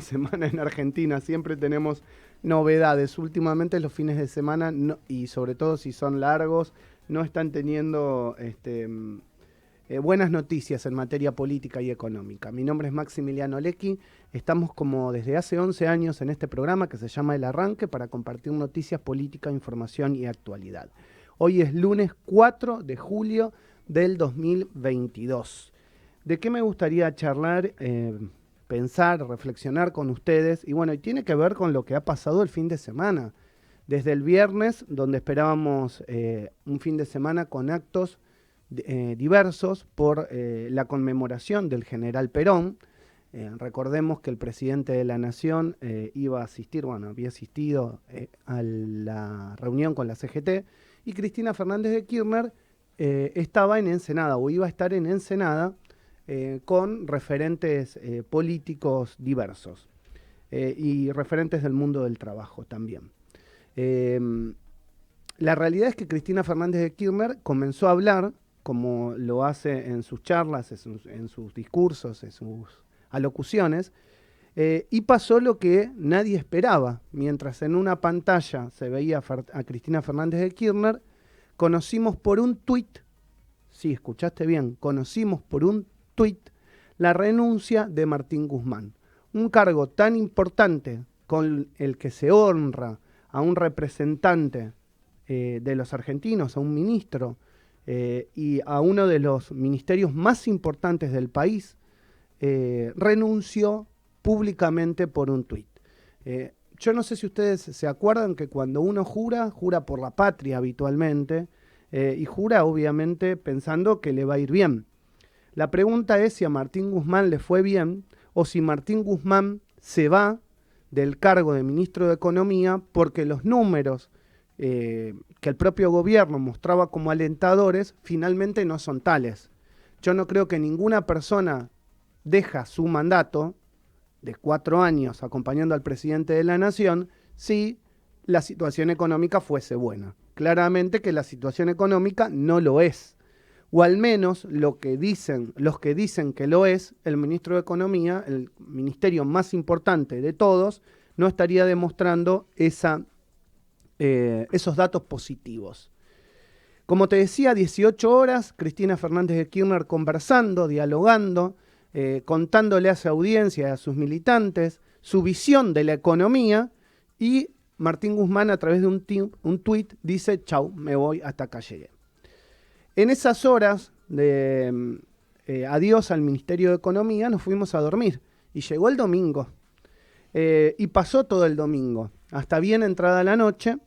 Semana en Argentina, siempre tenemos novedades. Últimamente los fines de semana, y sobre todo si son largos, no están teniendo buenas noticias en materia política y económica. Mi nombre es Maximiliano Lecchi, estamos como desde hace 11 años en este programa que se llama El Arranque para compartir noticias, política, información y actualidad. Hoy es lunes 4 de julio del 2022. ¿De qué me gustaría charlar? Pensar, reflexionar con ustedes. Y bueno, y tiene que ver con lo que ha pasado el fin de semana. Desde el viernes, donde esperábamos un fin de semana con actos diversos por la conmemoración del general Perón. Recordemos que el presidente de la Nación iba a asistir, bueno, había asistido a la reunión con la CGT, y Cristina Fernández de Kirchner estaba en Ensenada, o iba a estar en Ensenada, con referentes políticos diversos y referentes del mundo del trabajo también. La realidad es que Cristina Fernández de Kirchner comenzó a hablar, como lo hace en sus charlas, en sus discursos, en sus alocuciones, y pasó lo que nadie esperaba. Mientras en una pantalla se veía a Cristina Fernández de Kirchner, conocimos por un tuit, sí, escuchaste bien, conocimos por un tuit la renuncia de Martín Guzmán. Un cargo tan importante con el que se honra a un representante de los argentinos, a un ministro, y a uno de los ministerios más importantes del país, renunció públicamente por un tuit. Yo no sé si ustedes se acuerdan que cuando uno jura, jura por la patria habitualmente, y jura obviamente pensando que le va a ir bien. La pregunta es si a Martín Guzmán le fue bien o si Martín Guzmán se va del cargo de ministro de Economía porque los números que el propio gobierno mostraba como alentadores finalmente no son tales. Yo no creo que ninguna persona deja su mandato de 4 años acompañando al presidente de la Nación si la situación económica fuese buena. Claramente que la situación económica no lo es. O al menos los que dicen que lo es, el ministro de Economía, el ministerio más importante de todos, no estaría demostrando esos datos positivos. Como te decía, 18 horas, Cristina Fernández de Kirchner conversando, dialogando, contándole a su audiencia y a sus militantes su visión de la economía, y Martín Guzmán a través de un tuit dice: chau, me voy, hasta acá llegué. En esas horas de adiós al Ministerio de Economía nos fuimos a dormir y llegó el domingo y pasó todo el domingo hasta bien entrada la noche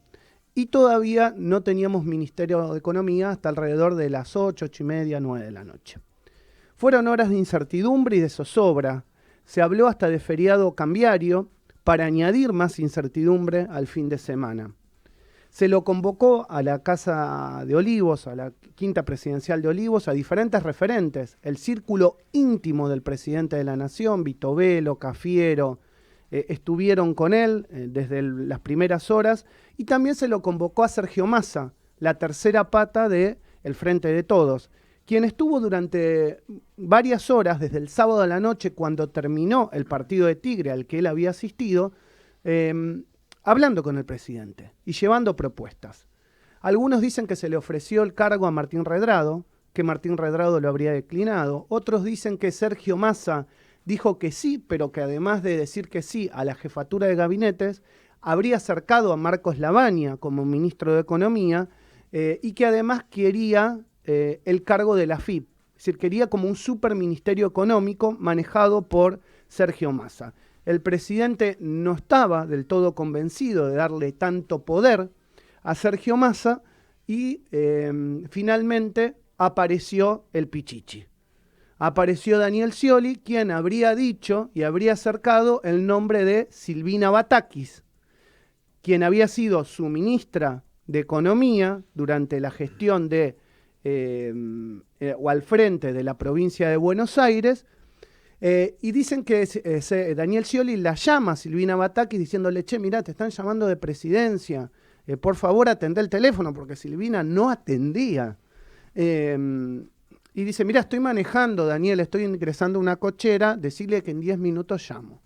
y todavía no teníamos Ministerio de Economía hasta alrededor de las 8, 8:30, 9 de la noche. Fueron horas de incertidumbre y de zozobra. Se habló hasta de feriado cambiario para añadir más incertidumbre al fin de semana. Se lo convocó a la Casa de Olivos, a la Quinta Presidencial de Olivos, a diferentes referentes. El círculo íntimo del presidente de la Nación, Vito Velo, Cafiero, estuvieron con él desde las primeras horas. Y también se lo convocó a Sergio Massa, la tercera pata del Frente de Todos, quien estuvo durante varias horas, desde el sábado a la noche, cuando terminó el partido de Tigre al que él había asistido, hablando con el presidente y llevando propuestas. Algunos dicen que se le ofreció el cargo a Martín Redrado, que Martín Redrado lo habría declinado. Otros dicen que Sergio Massa dijo que sí, pero que además de decir que sí a la jefatura de gabinetes, habría acercado a Marcos Lavagna como ministro de Economía y que además quería el cargo de la AFIP. Es decir, quería como un superministerio económico manejado por Sergio Massa. El presidente no estaba del todo convencido de darle tanto poder a Sergio Massa y finalmente apareció el Pichichi. Apareció Daniel Scioli, quien habría dicho y habría acercado el nombre de Silvina Batakis, quien había sido su ministra de Economía durante la gestión o al frente de la provincia de Buenos Aires. Y dicen que Daniel Scioli la llama a Silvina Batakis diciéndole: che, mirá, te están llamando de presidencia, por favor atendé el teléfono, porque Silvina no atendía. Y dice: mirá, estoy manejando, Daniel, estoy ingresando a una cochera, decirle que en 10 minutos llamo.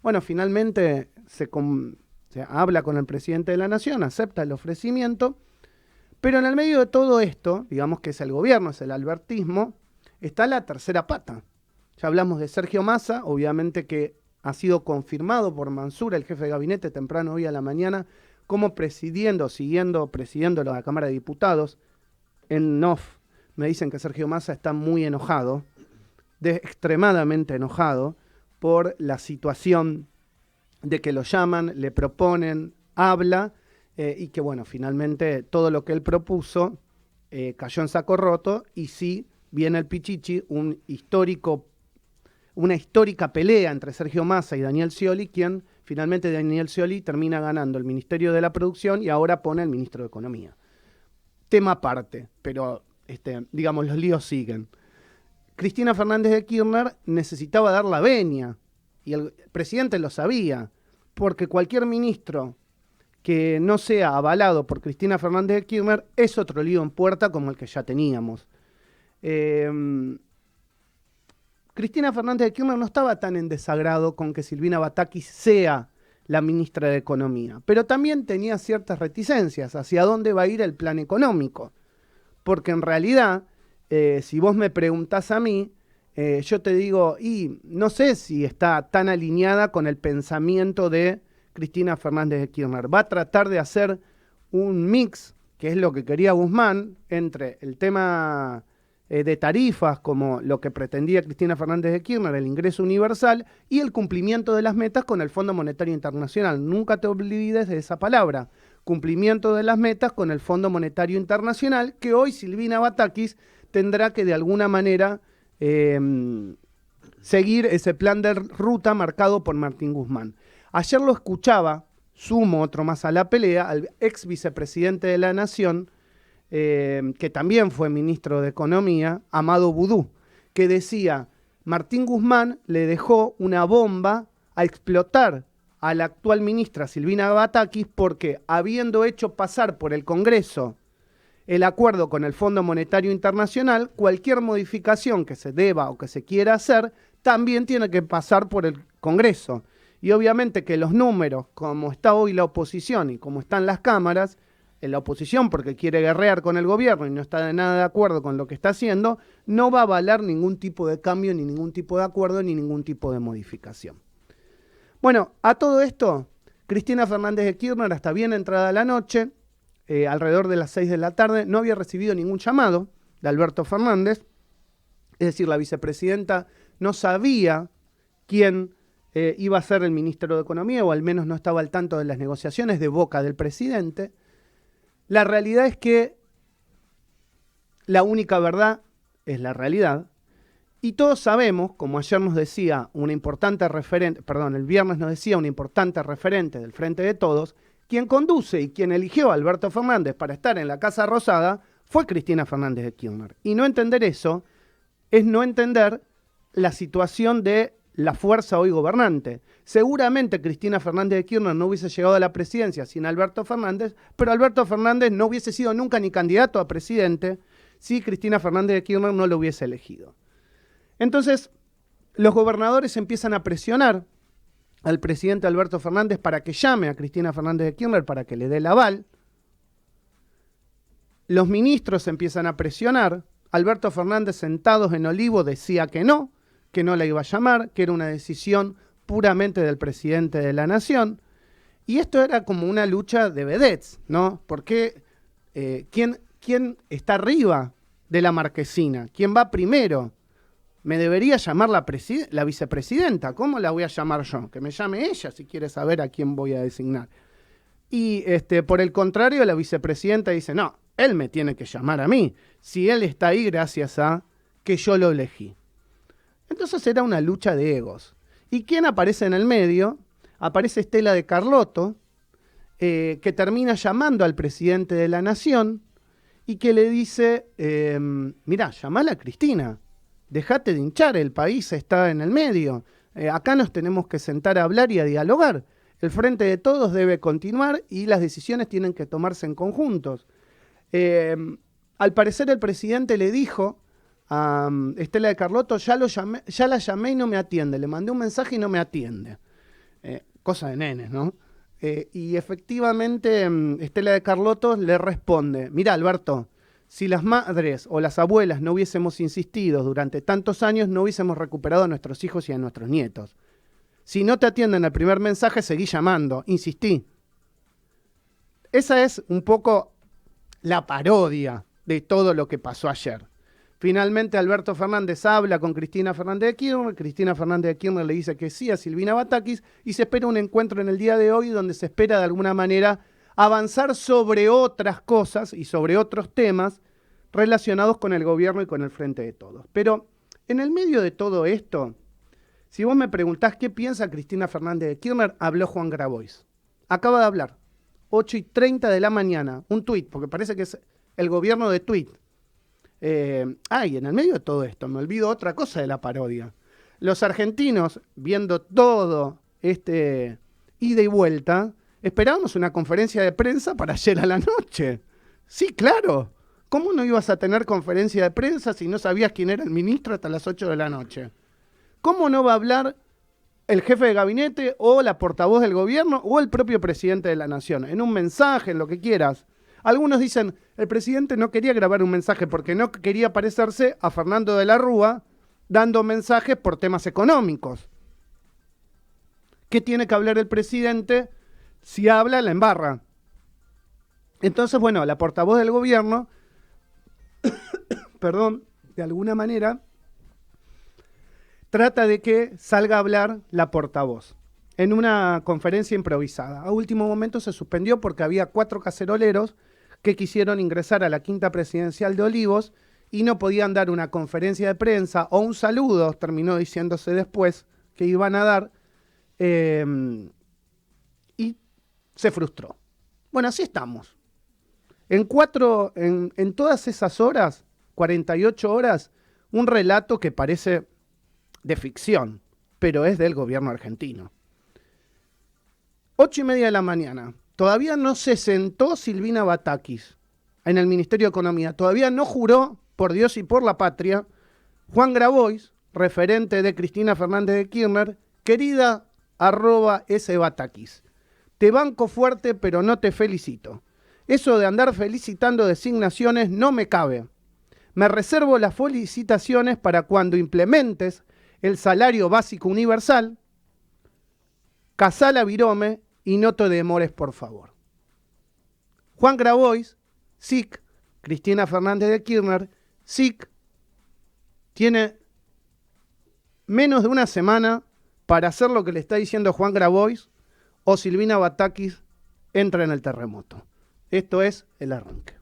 Bueno, finalmente se habla con el presidente de la Nación, acepta el ofrecimiento, pero en el medio de todo esto, digamos que es el gobierno, es el albertismo, está la tercera pata. Ya hablamos de Sergio Massa, obviamente que ha sido confirmado por Mansur, el jefe de gabinete, temprano hoy a la mañana, como presidiendo la Cámara de Diputados. En off me dicen que Sergio Massa está muy enojado, extremadamente enojado, por la situación de que lo llaman, le proponen, habla, y que bueno, finalmente todo lo que él propuso cayó en saco roto, y sí viene el Pichichi, una histórica pelea entre Sergio Massa y Daniel Scioli, quien finalmente Daniel Scioli termina ganando el Ministerio de la Producción y ahora pone el Ministro de Economía. Tema aparte, pero digamos, los líos siguen. Cristina Fernández de Kirchner necesitaba dar la venia, y el presidente lo sabía, porque cualquier ministro que no sea avalado por Cristina Fernández de Kirchner es otro lío en puerta como el que ya teníamos. Cristina Fernández de Kirchner no estaba tan en desagrado con que Silvina Batakis sea la ministra de Economía, pero también tenía ciertas reticencias hacia dónde va a ir el plan económico, porque en realidad, si vos me preguntás a mí, yo te digo, y no sé si está tan alineada con el pensamiento de Cristina Fernández de Kirchner. Va a tratar de hacer un mix, que es lo que quería Guzmán, entre el tema de tarifas, como lo que pretendía Cristina Fernández de Kirchner, el ingreso universal, y el cumplimiento de las metas con el Fondo Monetario Internacional. Nunca te olvides de esa palabra. Cumplimiento de las metas con el Fondo Monetario Internacional, que hoy Silvina Batakis tendrá que de alguna manera seguir ese plan de ruta marcado por Martín Guzmán. Ayer lo escuchaba, sumo otro más a la pelea, al ex vicepresidente de la Nación, que también fue ministro de Economía, Amado Boudou, que decía, Martín Guzmán le dejó una bomba a explotar a la actual ministra Silvina Batakis porque, habiendo hecho pasar por el Congreso el acuerdo con el Fondo Monetario Internacional, cualquier modificación que se deba o que se quiera hacer también tiene que pasar por el Congreso. Y obviamente que los números, como está hoy la oposición y como están las cámaras, en la oposición porque quiere guerrear con el gobierno y no está de nada de acuerdo con lo que está haciendo, no va a avalar ningún tipo de cambio, ni ningún tipo de acuerdo, ni ningún tipo de modificación. Bueno, a todo esto, Cristina Fernández de Kirchner, hasta bien entrada la noche, alrededor de las 6 de la tarde, no había recibido ningún llamado de Alberto Fernández, es decir, la vicepresidenta no sabía quién iba a ser el ministro de Economía, o al menos no estaba al tanto de las negociaciones de boca del presidente. La realidad es que la única verdad es la realidad, y todos sabemos, como ayer nos decía una importante referente, el viernes nos decía una importante referente del Frente de Todos, quien conduce y quien eligió a Alberto Fernández para estar en la Casa Rosada fue Cristina Fernández de Kirchner. Y no entender eso es no entender la situación de la fuerza hoy gobernante. Seguramente Cristina Fernández de Kirchner no hubiese llegado a la presidencia sin Alberto Fernández, pero Alberto Fernández no hubiese sido nunca ni candidato a presidente si Cristina Fernández de Kirchner no lo hubiese elegido. Entonces, los gobernadores empiezan a presionar al presidente Alberto Fernández para que llame a Cristina Fernández de Kirchner para que le dé el aval. Los ministros empiezan a presionar. Alberto Fernández, sentados en Olivo, decía que no la iba a llamar, que era una decisión puramente del presidente de la Nación. Y esto era como una lucha de vedettes, ¿no? Porque ¿quién está arriba de la marquesina? ¿Quién va primero? Me debería llamar la vicepresidenta. ¿Cómo la voy a llamar yo? Que me llame ella si quiere saber a quién voy a designar. Y por el contrario, la vicepresidenta dice, no, él me tiene que llamar a mí, si él está ahí gracias a que yo lo elegí. Entonces era una lucha de egos. ¿Y quién aparece en el medio? Aparece Estela de Carlotto, que termina llamando al presidente de la Nación y que le dice, mirá, llamala a Cristina. Dejate de hinchar, el país está en el medio. Acá nos tenemos que sentar a hablar y a dialogar. El Frente de Todos debe continuar y las decisiones tienen que tomarse en conjuntos. Al parecer el presidente le dijo a Estela de Carlotto, ya la llamé y no me atiende. Le mandé un mensaje y no me atiende. cosa de nenes, ¿no? Y efectivamente Estela de Carlotto le responde, mirá Alberto, si las madres o las abuelas no hubiésemos insistido durante tantos años, no hubiésemos recuperado a nuestros hijos y a nuestros nietos. Si no te atienden al primer mensaje, seguí llamando, insistí. Esa es un poco la parodia de todo lo que pasó ayer. Finalmente Alberto Fernández habla con Cristina Fernández de Kirchner, Cristina Fernández de Kirchner le dice que sí a Silvina Batakis y se espera un encuentro en el día de hoy donde se espera de alguna manera avanzar sobre otras cosas y sobre otros temas relacionados con el gobierno y con el Frente de Todos. Pero en el medio de todo esto, si vos me preguntás qué piensa Cristina Fernández de Kirchner, habló Juan Grabois. Acaba de hablar, 8:30 de la mañana, un tuit, porque parece que es el gobierno de tuit. Y en el medio de todo esto, me olvido otra cosa de la parodia. Los argentinos, viendo todo este ida y vuelta, esperábamos una conferencia de prensa para ayer a la noche. Sí, claro. ¿Cómo no ibas a tener conferencia de prensa si no sabías quién era el ministro hasta las 8 de la noche? ¿Cómo no va a hablar el jefe de gabinete o la portavoz del gobierno o el propio presidente de la nación? En un mensaje, en lo que quieras. Algunos dicen, el presidente no quería grabar un mensaje porque no quería parecerse a Fernando de la Rúa dando mensajes por temas económicos. ¿Qué tiene que hablar el presidente? Si habla, la embarra. Entonces, bueno, la portavoz del gobierno, perdón, de alguna manera, trata de que salga a hablar la portavoz en una conferencia improvisada. A último momento se suspendió porque había 4 caceroleros que quisieron ingresar a la quinta presidencial de Olivos y no podían dar una conferencia de prensa o un saludo, terminó diciéndose después que iban a dar, y se frustró. Bueno, así estamos. En todas esas horas, 48 horas, un relato que parece de ficción, pero es del gobierno argentino. 8:30 de la mañana. Todavía no se sentó Silvina Batakis en el Ministerio de Economía. Todavía no juró por Dios y por la patria. Juan Grabois, referente de Cristina Fernández de Kirchner, querida @sbatakis. Te banco fuerte, pero no te felicito. Eso de andar felicitando designaciones no me cabe. Me reservo las felicitaciones para cuando implementes el salario básico universal. Casala Virome y no te demores, por favor. Juan Grabois, SIC, Cristina Fernández de Kirchner, SIC, tiene menos de una semana para hacer lo que le está diciendo Juan Grabois o Silvina Batakis entra en el terremoto. Esto es el arranque.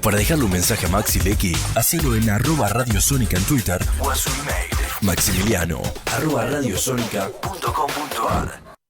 Para dejarle un mensaje a Maxi Lecky, hacelo en @radiosónica en Twitter o a su email maximiliano@radiosonica.com.ar.